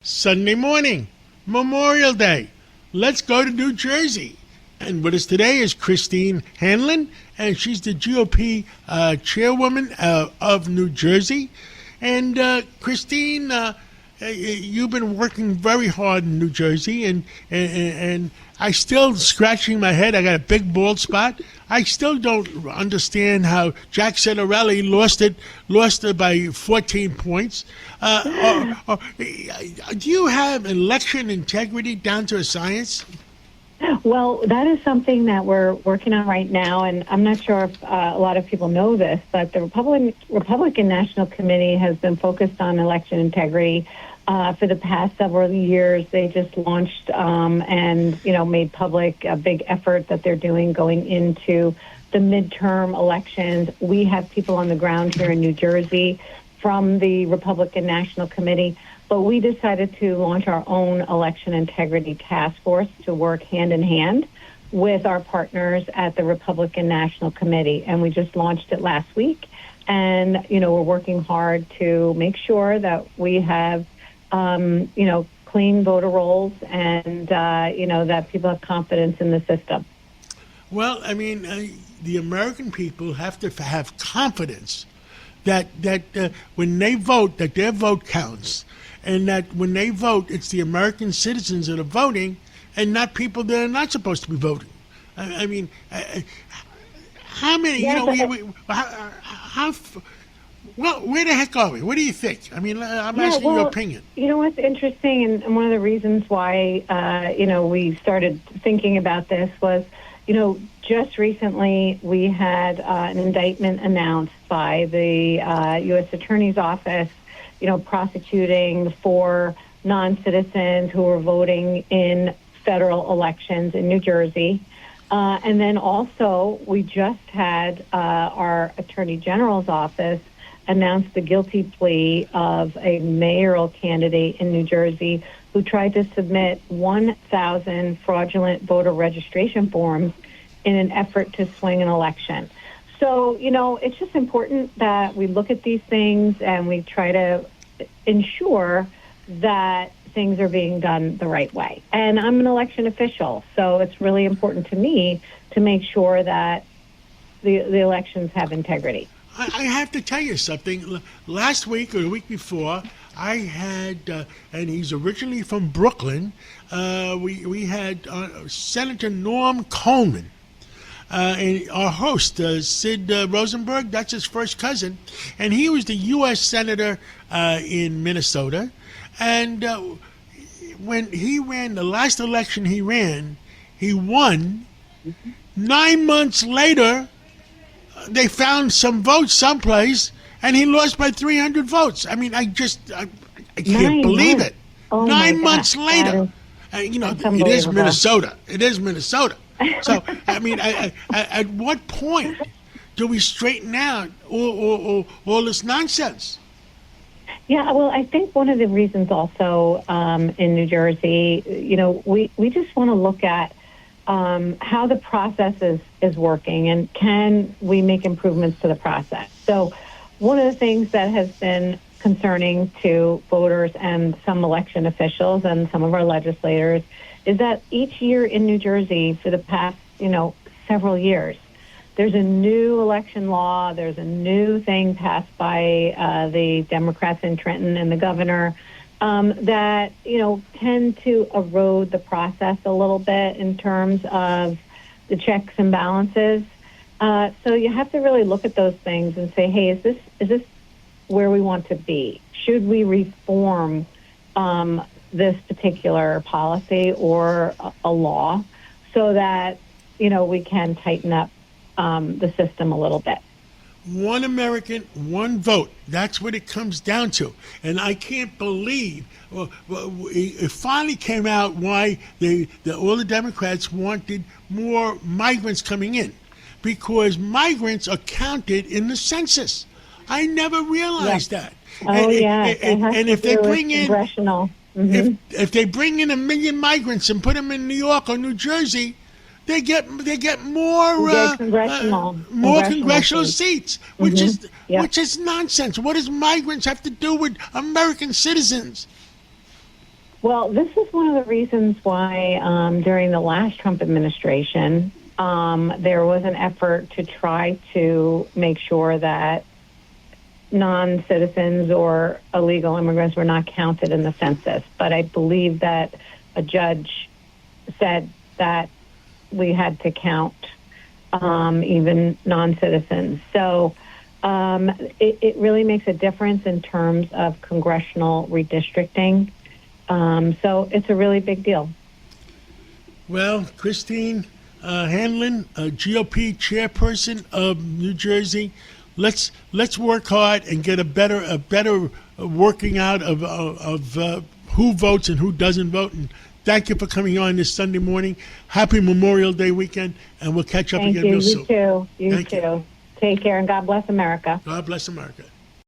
Sunday morning, Memorial Day. Let's go to New Jersey. And with us today is Christine Hanlon, and she's the GOP chairwoman of New Jersey. And Christine, you've been working very hard in New Jersey, and I still scratching my head. I got a big bald spot. I still don't understand how Jack Ciattarelli lost it by 14 points. Do you have election integrity down to a science? Well, that is something that we're working on right now, and I'm not sure if a lot of people know this, but the Republican National Committee has been focused on election integrity for the past several years. They just launched and made public a big effort that they're doing going into the midterm elections. We have people on the ground here in New Jersey from the Republican National Committee, but we decided to launch our own election integrity task force to work hand in hand with our partners at the Republican National Committee. And we just launched it last week. And, we're working hard to make sure that we have, clean voter rolls and, that people have confidence in the system. Well, I mean, the American people have to have confidence that when they vote, that their vote counts. And that when they vote, it's the American citizens that are voting and not people that are not supposed to be voting. I mean, how many, where the heck are we? What do you think? I mean, I'm asking your opinion. You know what's interesting, and one of the reasons why, we started thinking about this was, just recently we had an indictment announced by the U.S. Attorney's Office, prosecuting 4 non-citizens who were voting in federal elections in New Jersey. And then also, we just had our Attorney General's office announce the guilty plea of a mayoral candidate in New Jersey who tried to submit 1,000 fraudulent voter registration forms in an effort to swing an election. So, it's just important that we look at these things and we try to ensure that things are being done the right way. And I'm an election official, so it's really important to me to make sure that the elections have integrity. I have to tell you something. Last week or the week before, I had, and he's originally from Brooklyn, we had Senator Norm Coleman. And our host, Sid Rosenberg, that's his first cousin, and he was the U.S. Senator in Minnesota. And when he ran, the last election he ran, he won. 9 months later, they found some votes someplace, and he lost by 300 votes. I mean, I can't believe it. Oh 9 months later. It is Minnesota. It is Minnesota. So, I mean, at what point do we straighten out all this nonsense? Yeah, well, I think one of the reasons also in New Jersey, we just want to look at how the process is working and can we make improvements to the process. So one of the things that has been concerning to voters and some election officials and some of our legislators is that each year in New Jersey for the past, several years, there's a new election law, there's a new thing passed by the Democrats in Trenton and the governor that, tend to erode the process a little bit in terms of the checks and balances. So you have to really look at those things and say, hey, is this where we want to be? Should we reform this particular policy or a law so that, we can tighten up the system a little bit? One American, one vote. That's what it comes down to. And I can't believe it finally came out why all the Democrats wanted more migrants coming in, because migrants are counted in the census. I never realized that. Oh, and if they bring in congressional. If they bring in 1 million migrants and put them in New York or New Jersey, they get more congressional seats, which is nonsense. What does migrants have to do with American citizens? Well, this is one of the reasons why during the last Trump administration, there was an effort to try to make sure that non-citizens or illegal immigrants were not counted in the census. But I believe that a judge said that we had to count even non-citizens. So it really makes a difference in terms of congressional redistricting. So it's a really big deal. Well, Christine Hanlon, GOP chairperson of New Jersey, let's work hard and get a better working out of who votes and who doesn't vote. And thank you for coming on this Sunday morning. Happy Memorial Day weekend, and we'll catch up Thank again you. real soon. You too. Take care, and God bless America. God bless America.